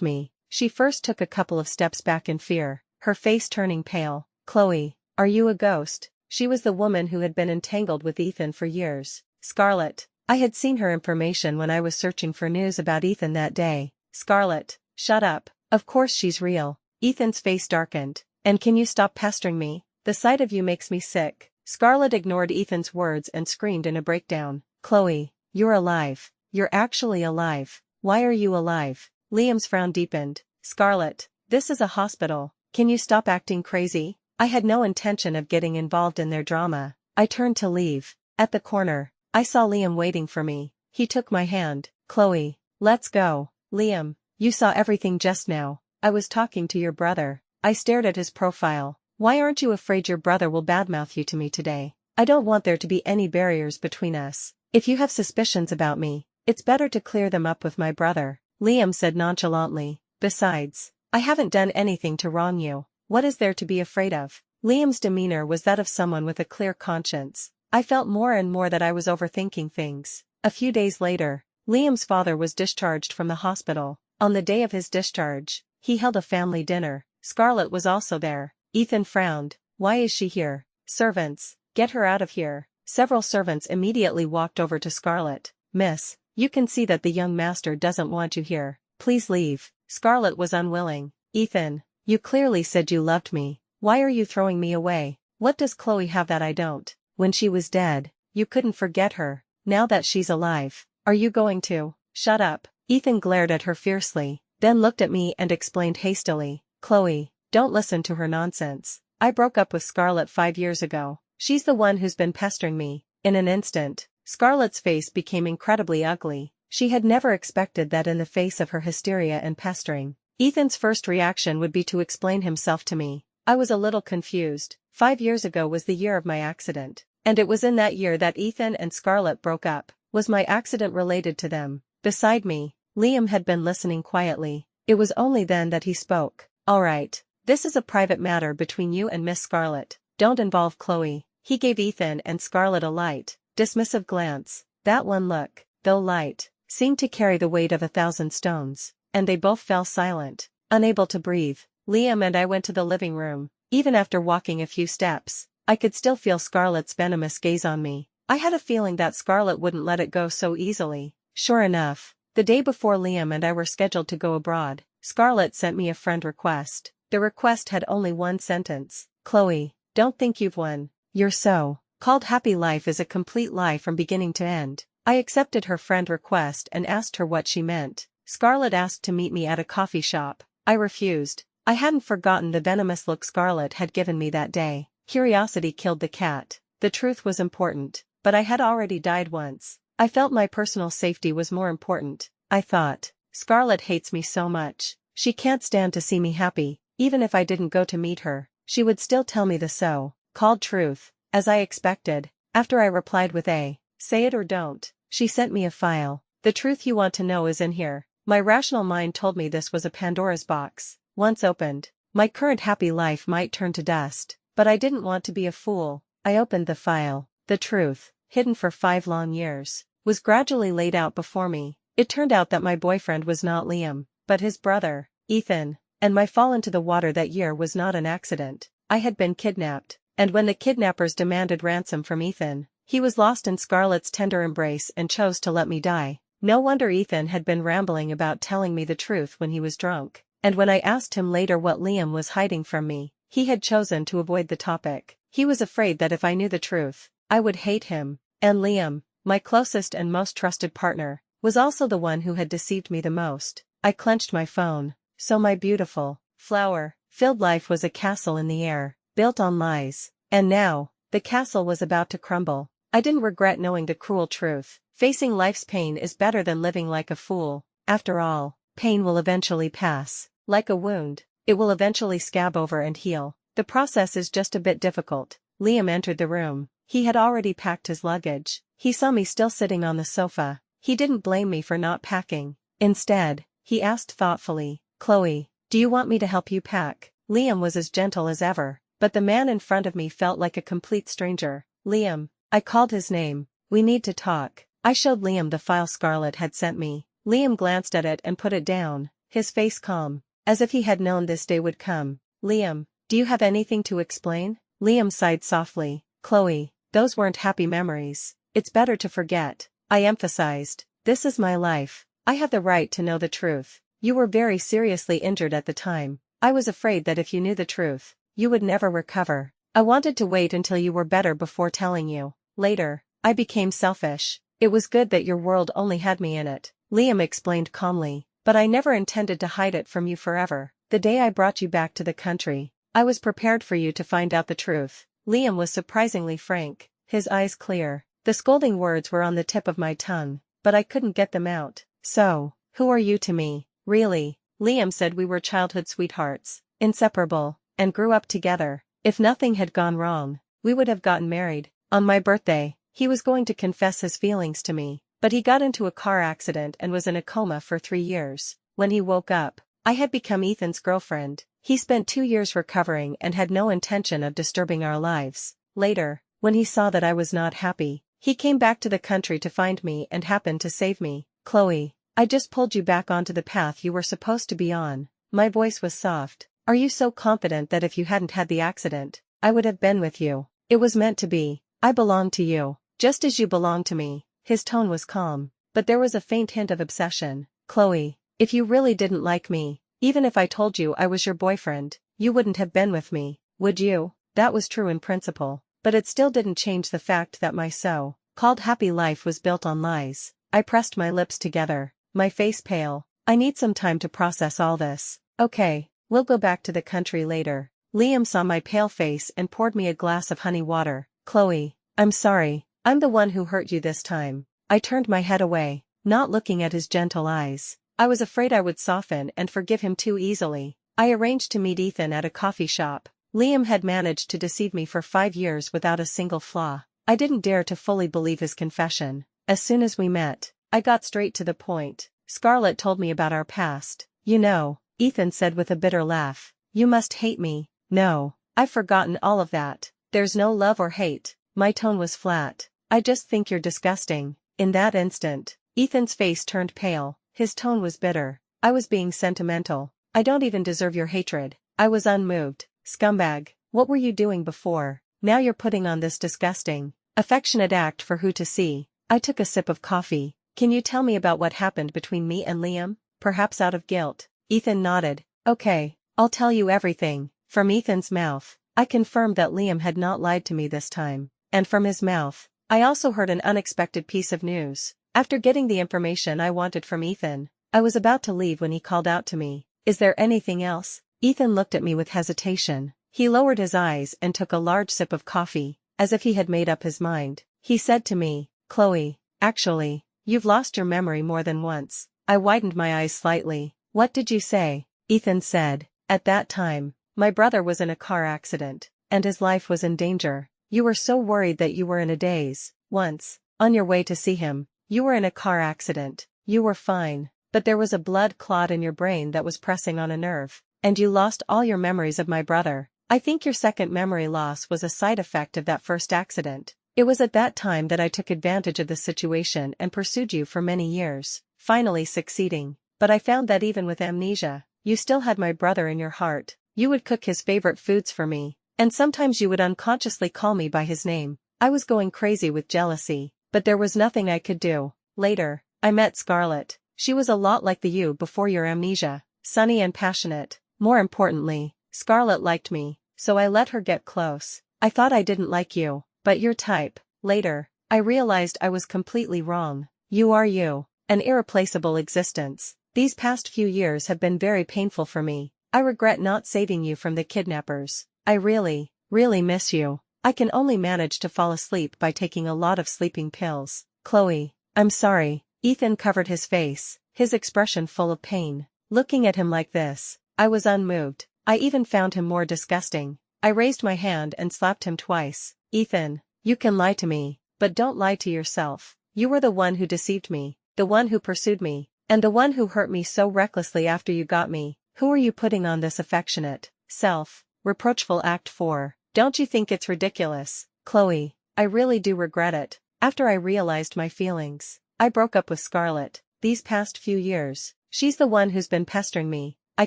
A: me, She first took a couple of steps back in fear, her face turning pale. "Chloe, are you a ghost?" She was the woman who had been entangled with Ethan for years. Scarlett. I had seen her information when I was searching for news about Ethan that day. Scarlett, shut up. Of course she's real. Ethan's face darkened. "And can you stop pestering me? The sight of you makes me sick." Scarlett ignored Ethan's words and screamed in a breakdown. "Chloe, you're alive. You're actually alive. Why are you alive?" Liam's frown deepened. "Scarlett, this is a hospital. Can you stop acting crazy?" I had no intention of getting involved in their drama. I turned to leave. At the corner, I saw Liam waiting for me. He took my hand. "Chloe, let's go." "Liam, you saw everything just now. I was talking to your brother." I stared at his profile. "Why aren't you afraid your brother will badmouth you to me today? I don't want there to be any barriers between us. If you have suspicions about me, it's better to clear them up with my brother," Liam said nonchalantly. "Besides, I haven't done anything to wrong you. What is there to be afraid of?" Liam's demeanor was that of someone with a clear conscience. I felt more and more that I was overthinking things. A few days later, Liam's father was discharged from the hospital. On the day of his discharge, he held a family dinner. Scarlett was also there. Ethan frowned. "Why is she here?" "Servants, get her out of here." Several servants immediately walked over to Scarlett. "Miss, you can see that the young master doesn't want you here. Please leave." Scarlett was unwilling. "Ethan, you clearly said you loved me. Why are you throwing me away? What does Chloe have that I don't? When she was dead, you couldn't forget her. Now that she's alive, are you going to?" "Shut up." Ethan glared at her fiercely, then looked at me and explained hastily. "Chloe, don't listen to her nonsense. I broke up with Scarlett 5 years ago. She's the one who's been pestering me." In an instant, Scarlett's face became incredibly ugly. She had never expected that in the face of her hysteria and pestering, Ethan's first reaction would be to explain himself to me. I was a little confused. 5 years ago was the year of my accident, and it was in that year that Ethan and Scarlett broke up. Was my accident related to them? Beside me, Liam had been listening quietly. It was only then that he spoke. "All right, this is a private matter between you and Miss Scarlett. Don't involve Chloe." He gave Ethan and Scarlett a light, dismissive glance. That one look, though light, seemed to carry the weight of 1,000 stones, and they both fell silent, unable to breathe. Liam and I went to the living room. Even after walking a few steps, I could still feel Scarlett's venomous gaze on me. I had a feeling that Scarlett wouldn't let it go so easily. Sure enough, the day before Liam and I were scheduled to go abroad, Scarlett sent me a friend request. The request had only one sentence. "Chloe, don't think you've won. Your so-called happy life is a complete lie from beginning to end." I accepted her friend request and asked her what she meant. Scarlett asked to meet me at a coffee shop. I refused. I hadn't forgotten the venomous look Scarlett had given me that day. Curiosity killed the cat. The truth was important, but I had already died once. I felt my personal safety was more important. I thought, Scarlett hates me so much. She can't stand to see me happy. Even if I didn't go to meet her, she would still tell me the so-called truth. As I expected, after I replied with a, "Say it or don't," she sent me a file. "The truth you want to know is in here." My rational mind told me this was a Pandora's box. Once opened, my current happy life might turn to dust. But I didn't want to be a fool. I opened the file. The truth, hidden for 5 long years, was gradually laid out before me. It turned out that my boyfriend was not Liam, but his brother, Ethan, and my fall into the water that year was not an accident. I had been kidnapped, and when the kidnappers demanded ransom from Ethan, he was lost in Scarlett's tender embrace and chose to let me die. No wonder Ethan had been rambling about telling me the truth when he was drunk, and when I asked him later what Liam was hiding from me, he had chosen to avoid the topic. He was afraid that if I knew the truth, I would hate him. And Liam, my closest and most trusted partner, was also the one who had deceived me the most. I clenched my phone. So my beautiful, flower-filled life was a castle in the air, built on lies. And now, the castle was about to crumble. I didn't regret knowing the cruel truth. Facing life's pain is better than living like a fool. After all, pain will eventually pass. Like a wound, it will eventually scab over and heal. The process is just a bit difficult. Liam entered the room. He had already packed his luggage. He saw me still sitting on the sofa. He didn't blame me for not packing. Instead, he asked thoughtfully, "Chloe, do you want me to help you pack?" Liam was as gentle as ever, but the man in front of me felt like a complete stranger. "Liam," I called his name, "we need to talk." I showed Liam the file Scarlett had sent me. Liam glanced at it and put it down, his face calm. as if he had known this day would come. Liam, do you have anything to explain? Liam sighed softly. Chloe, those weren't happy memories. It's better to forget. I emphasized. This is my life. I have the right to know the truth. You were very seriously injured at the time. I was afraid that if you knew the truth, you would never recover. I wanted to wait until you were better before telling you. Later, I became selfish. It was good that your world only had me in it, Liam explained calmly, but I never intended to hide it from you forever. The day I brought you back to the country, I was prepared for you to find out the truth. Liam was surprisingly frank, his eyes clear. The scolding words were on the tip of my tongue, but I couldn't get them out. So, who are you to me? Really? Liam said we were childhood sweethearts, inseparable, and grew up together. If nothing had gone wrong, we would have gotten married. On my birthday, he was going to confess his feelings to me, but he got into a car accident and was in a coma for 3 years. When he woke up, I had become Ethan's girlfriend. He spent 2 years recovering and had no intention of disturbing our lives. Later, when he saw that I was not happy, he came back to the country to find me and happened to save me. Chloe, I just pulled you back onto the path you were supposed to be on. My voice was soft. Are you so confident that if you hadn't had the accident, I would have been with you? It was meant to be. I belong to you, just as you belong to me. His tone was calm, but there was a faint hint of obsession. Chloe, if you really didn't like me, even if I told you I was your boyfriend, you wouldn't have been with me, would you? That was true in principle, but it still didn't change the fact that my so-called happy life was built on lies. I pressed my lips together, my face pale. I need some time to process all this. Okay, we'll go back to the country later. Liam saw my pale face and poured me a glass of honey water. Chloe, I'm sorry, I'm the one who hurt you this time. I turned my head away, not looking at his gentle eyes. I was afraid I would soften and forgive him too easily. I arranged to meet Ethan at a coffee shop. Liam had managed to deceive me for 5 years without a single flaw. I didn't dare to fully believe his confession. As soon as we met, I got straight to the point. Scarlett told me about our past. You know, Ethan said with a bitter laugh. You must hate me. No, I've forgotten all of that. There's no love or hate. My tone was flat. I just think you're disgusting. In that instant, Ethan's face turned pale. His tone was bitter. I was being sentimental. I don't even deserve your hatred. I was unmoved. Scumbag, what were you doing before? Now you're putting on this disgusting, affectionate act for who to see. I took a sip of coffee. Can you tell me about what happened between me and Liam? Perhaps out of guilt. Ethan nodded. Okay, I'll tell you everything. From Ethan's mouth, I confirmed that Liam had not lied to me this time. And from his mouth, I also heard an unexpected piece of news. After getting the information I wanted from Ethan, I was about to leave when he called out to me. Is there anything else? Ethan looked at me with hesitation. He lowered his eyes and took a large sip of coffee, as if he had made up his mind. He said to me, Chloe, actually, you've lost your memory more than once. I widened my eyes slightly. What did you say? Ethan said, at that time, my brother was in a car accident, and his life was in danger. You were so worried that you were in a daze. Once, on your way to see him, you were in a car accident. You were fine, but there was a blood clot in your brain that was pressing on a nerve, and you lost all your memories of my brother. I think your second memory loss was a side effect of that first accident. It was at that time that I took advantage of the situation and pursued you for many years, finally succeeding. But I found that even with amnesia, you still had my brother in your heart. You would cook his favorite foods for me, and sometimes you would unconsciously call me by his name. I was going crazy with jealousy, but there was nothing I could do. Later, I met Scarlett. She was a lot like the you before your amnesia, sunny and passionate. More importantly, Scarlett liked me, so I let her get close. I thought I didn't like you, but your type. Later, I realized I was completely wrong. You are you, an irreplaceable existence. These past few years have been very painful for me. I regret not saving you from the kidnappers. I really, really miss you. I can only manage to fall asleep by taking a lot of sleeping pills. Chloe, I'm sorry. Ethan covered his face, his expression full of pain. Looking at him like this, I was unmoved. I even found him more disgusting. I raised my hand and slapped him twice. Ethan, you can lie to me, but don't lie to yourself. You were the one who deceived me, the one who pursued me, and the one who hurt me so recklessly after you got me. Who are you putting on this affectionate, self-reproachful act for? Don't you think it's ridiculous? Chloe, I really do regret it. After I realized my feelings, I broke up with Scarlett. These past few years, she's the one who's been pestering me. I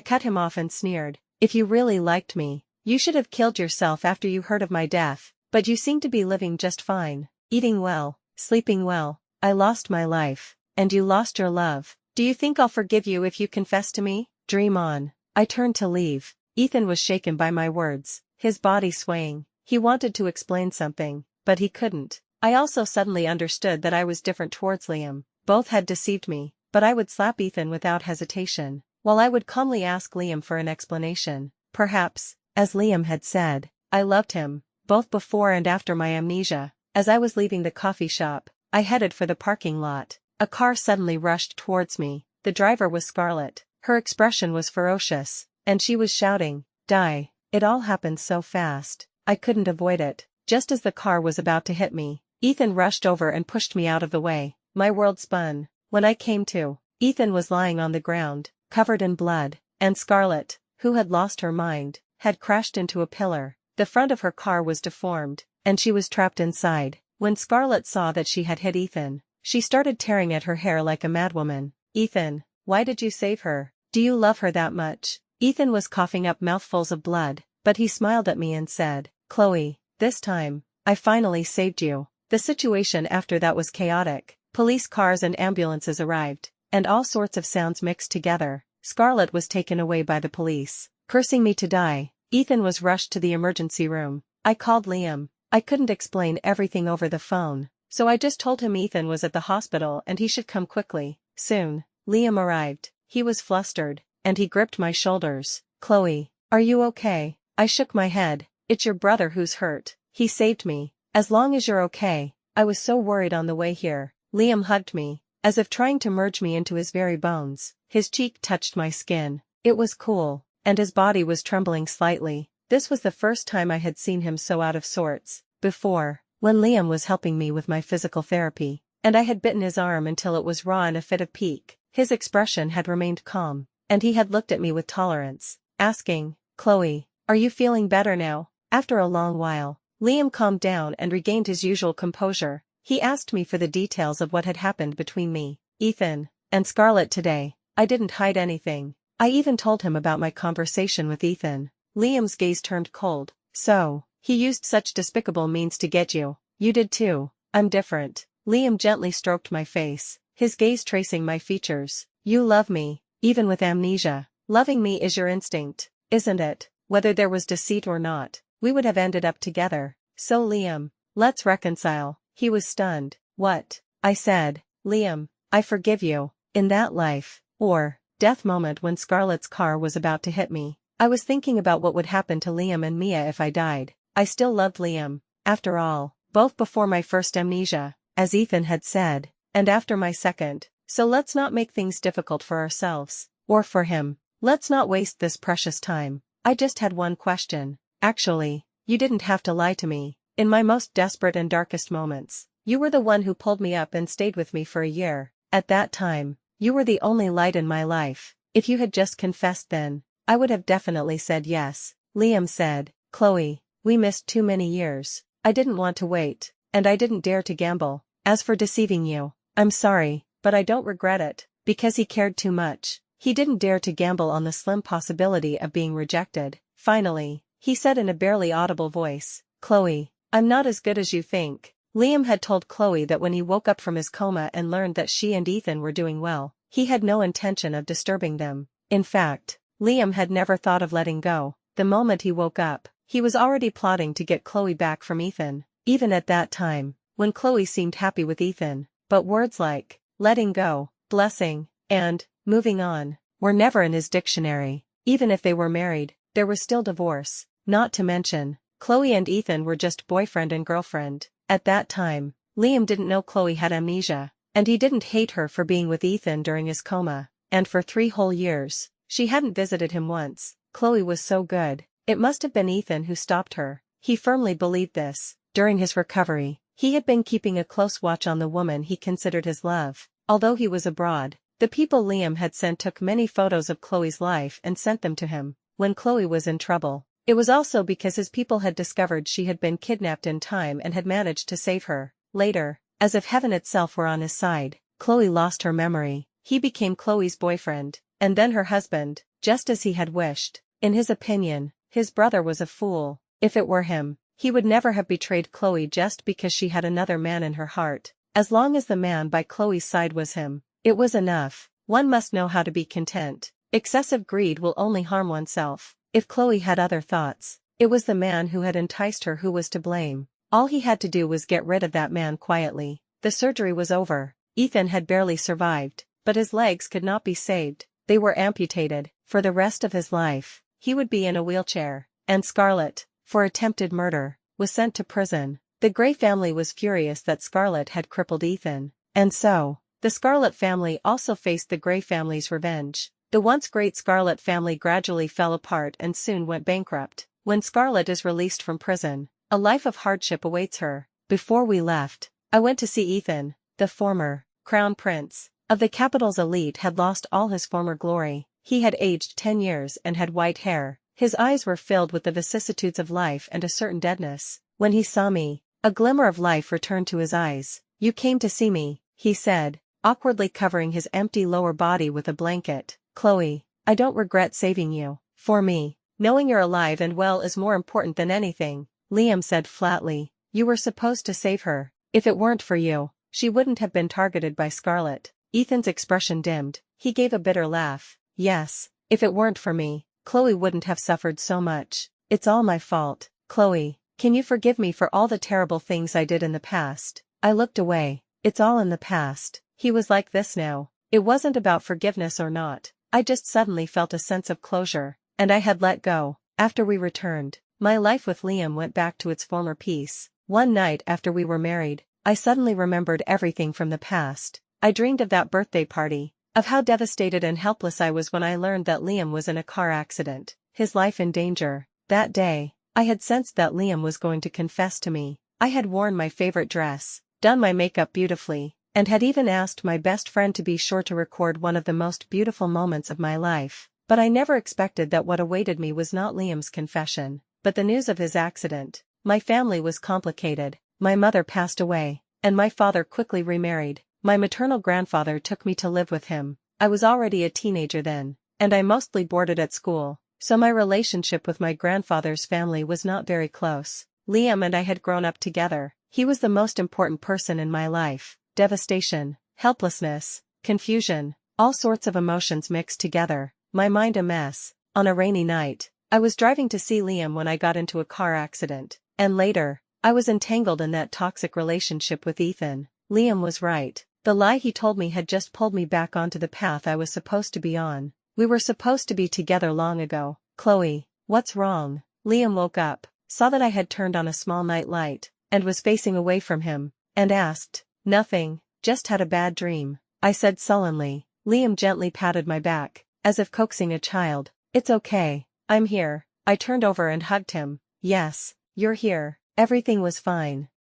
A: cut him off and sneered. If you really liked me, you should have killed yourself after you heard of my death, but you seem to be living just fine, eating well, sleeping well. I lost my life, and you lost your love. Do you think I'll forgive you if you confess to me? Dream on. I turned to leave. Ethan was shaken by my words, his body swaying. He wanted to explain something, but he couldn't. I also suddenly understood that I was different towards Liam. Both had deceived me, but I would slap Ethan without hesitation, while I would calmly ask Liam for an explanation. Perhaps, as Liam had said, I loved him, both before and after my amnesia. As I was leaving the coffee shop, I headed for the parking lot. A car suddenly rushed towards me. The driver was Scarlett. Her expression was ferocious, and she was shouting, "Die!" It all happened so fast, I couldn't avoid it. Just as the car was about to hit me, Ethan rushed over and pushed me out of the way. My world spun. When I came to, Ethan was lying on the ground, covered in blood, and Scarlett, who had lost her mind, had crashed into a pillar. The front of her car was deformed, and she was trapped inside. When Scarlett saw that she had hit Ethan, she started tearing at her hair like a madwoman. "Ethan, why did you save her? Do you love her that much?" Ethan was coughing up mouthfuls of blood, but he smiled at me and said, "Chloe, this time, I finally saved you." The situation after that was chaotic. Police cars and ambulances arrived, and all sorts of sounds mixed together. Scarlett was taken away by the police, cursing me to die. Ethan was rushed to the emergency room. I called Liam. I couldn't explain everything over the phone, so I just told him Ethan was at the hospital and he should come quickly. Soon, Liam arrived. He was flustered, and he gripped my shoulders. "Chloe, are you okay?" I shook my head. "It's your brother who's hurt. He saved me. As long as you're okay." I was so worried on the way here. Liam hugged me, as if trying to merge me into his very bones. His cheek touched my skin. It was cool, and his body was trembling slightly. This was the first time I had seen him so out of sorts. Before, when Liam was helping me with my physical therapy, and I had bitten his arm until it was raw in a fit of pique, his expression had remained calm, and he had looked at me with tolerance, asking, "Chloe, are you feeling better now?" After a long while, Liam calmed down and regained his usual composure. He asked me for the details of what had happened between me, Ethan, and Scarlett today. I didn't hide anything. I even told him about my conversation with Ethan. Liam's gaze turned cold. "So, he used such despicable means to get you. You did too." "I'm different." Liam gently stroked my face, his gaze tracing my features. "You love me, even with amnesia. Loving me is your instinct, isn't it? Whether there was deceit or not, we would have ended up together. So Liam, let's reconcile." He was stunned. "What?" I said. "Liam, I forgive you." In that life, or death moment when Scarlett's car was about to hit me, I was thinking about what would happen to Liam and Mia if I died. I still loved Liam, after all, both before my first amnesia, as Ethan had said, and after my second. So let's not make things difficult for ourselves, or for him. Let's not waste this precious time. I just had one question. Actually, you didn't have to lie to me. In my most desperate and darkest moments, you were the one who pulled me up and stayed with me for a year. At that time, you were the only light in my life. If you had just confessed then, I would have definitely said yes. Liam said, "Chloe, we missed too many years. I didn't want to wait, and I didn't dare to gamble. As for deceiving you, I'm sorry, but I don't regret it." Because he cared too much, he didn't dare to gamble on the slim possibility of being rejected. Finally, he said in a barely audible voice, "Chloe, I'm not as good as you think." Liam had told Chloe that when he woke up from his coma and learned that she and Ethan were doing well, he had no intention of disturbing them. In fact, Liam had never thought of letting go. The moment he woke up, he was already plotting to get Chloe back from Ethan, even at that time, when Chloe seemed happy with Ethan. But words like letting go, blessing, and moving on were never in his dictionary. Even if they were married, there was still divorce. Not to mention, Chloe and Ethan were just boyfriend and girlfriend. At that time, Liam didn't know Chloe had amnesia, and he didn't hate her for being with Ethan during his coma, and for 3 whole years, she hadn't visited him once. Chloe was so good, it must have been Ethan who stopped her. He firmly believed this. During his recovery, he had been keeping a close watch on the woman he considered his love. Although he was abroad, the people Liam had sent took many photos of Chloe's life and sent them to him. When Chloe was in trouble, it was also because his people had discovered she had been kidnapped in time and had managed to save her. Later, as if heaven itself were on his side, Chloe lost her memory. He became Chloe's boyfriend. and then her husband, just as he had wished. In his opinion, his brother was a fool. If it were him, he would never have betrayed Chloe just because she had another man in her heart. As long as the man by Chloe's side was him, it was enough. One must know how to be content. Excessive greed will only harm oneself. If Chloe had other thoughts, it was the man who had enticed her who was to blame. All he had to do was get rid of that man quietly. The surgery was over. Ethan had barely survived, but his legs could not be saved. They were amputated. For the rest of his life, he would be in a wheelchair. And Scarlett, for attempted murder, was sent to prison. The Grey family was furious that Scarlett had crippled Ethan. And so, the Scarlett family also faced the Grey family's revenge. The once great Scarlett family gradually fell apart and soon went bankrupt. When Scarlett is released from prison, a life of hardship awaits her. Before we left, I went to see Ethan. The former crown prince of the capital's elite had lost all his former glory. He had aged 10 years and had white hair. His eyes were filled with the vicissitudes of life and a certain deadness. When he saw me, a glimmer of life returned to his eyes. "You came to see me," he said, awkwardly covering his empty lower body with a blanket. "Chloe, I don't regret saving you. For me, knowing you're alive and well is more important than anything," Liam said flatly. "You were supposed to save her. If it weren't for you, she wouldn't have been targeted by Scarlett." Ethan's expression dimmed. He gave a bitter laugh. "Yes, if it weren't for me, Chloe wouldn't have suffered so much. It's all my fault. Chloe, can you forgive me for all the terrible things I did in the past?" I looked away. "It's all in the past." He was like this now. It wasn't about forgiveness or not. I just suddenly felt a sense of closure, and I had let go. After we returned, my life with Liam went back to its former peace. One night after we were married, I suddenly remembered everything from the past. I dreamed of that birthday party, of how devastated and helpless I was when I learned that Liam was in a car accident, his life in danger. That day, I had sensed that Liam was going to confess to me. I had worn my favorite dress, done my makeup beautifully, and had even asked my best friend to be sure to record one of the most beautiful moments of my life. But I never expected that what awaited me was not Liam's confession, but the news of his accident. My family was complicated. My mother passed away, and my father quickly remarried. My maternal grandfather took me to live with him. I was already a teenager then, and I mostly boarded at school, so my relationship with my grandfather's family was not very close. Liam and I had grown up together. He was the most important person in my life. Devastation, helplessness, confusion, all sorts of emotions mixed together, my mind a mess. On a rainy night, I was driving to see Liam when I got into a car accident, and later, I was entangled in that toxic relationship with Ethan. Liam was right. The lie he told me had just pulled me back onto the path I was supposed to be on. We were supposed to be together long ago. "Chloe, what's wrong?" Liam woke up, saw that I had turned on a small night light, and was facing away from him, and asked. "Nothing, just had a bad dream," I said sullenly. Liam gently patted my back, as if coaxing a child. "It's okay, I'm here." I turned over and hugged him. "Yes, you're here. Everything was fine.